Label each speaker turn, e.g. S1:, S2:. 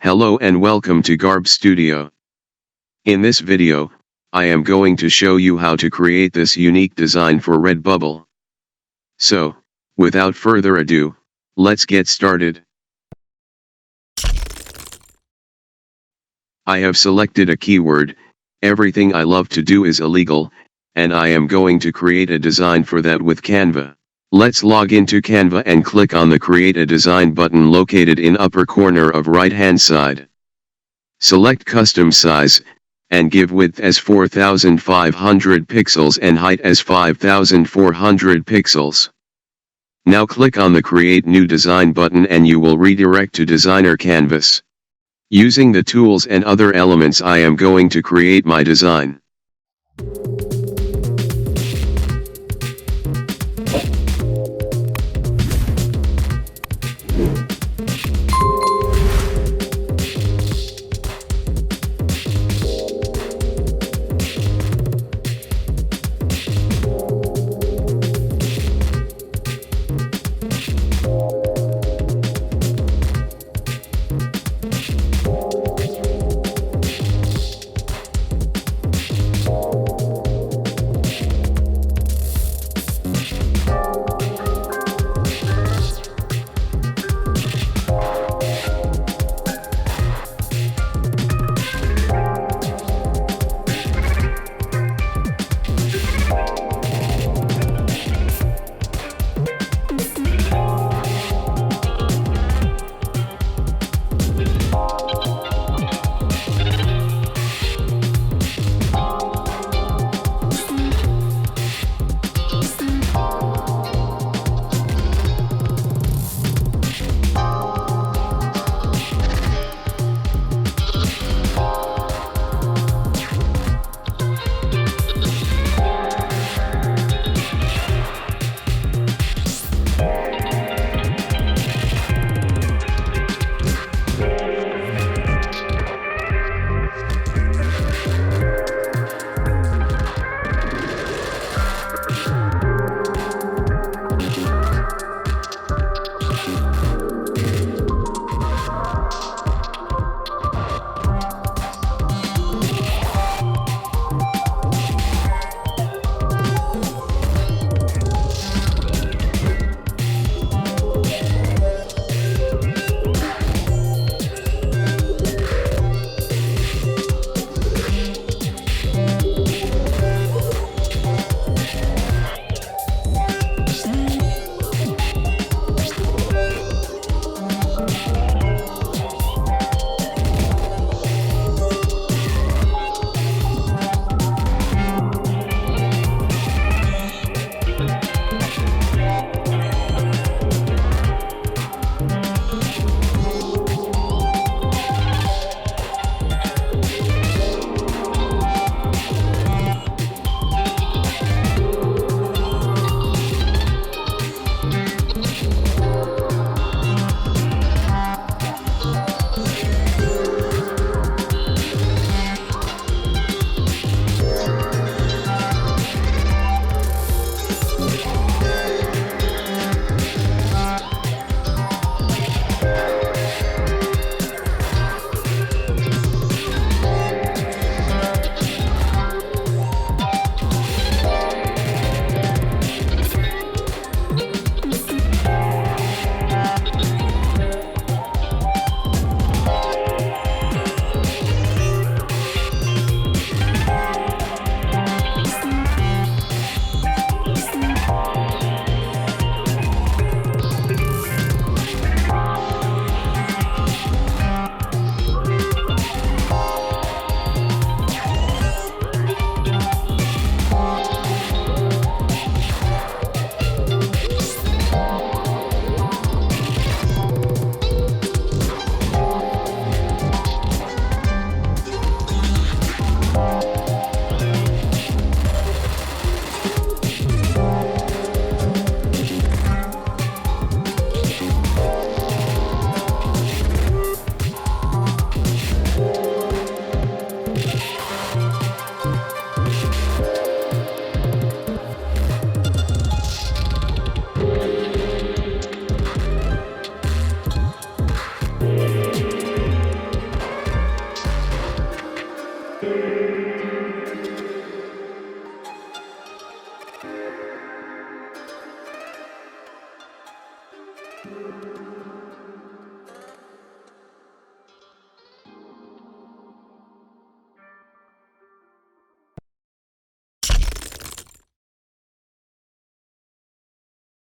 S1: Hello and welcome to Garb Studio. In this video, I am going to show you how to create this unique design for Redbubble. So, without further ado, let's get started. I have selected a keyword, everything I love to do is illegal, and I am going to create a design for that with Canva. Let's log into Canva and click on the Create a Design button located in upper corner of right hand side. Select Custom Size, and give width as 4500 pixels and height as 5400 pixels. Now click on the Create New Design button and you will redirect to Designer Canvas. Using the tools and other elements I am going to create my design.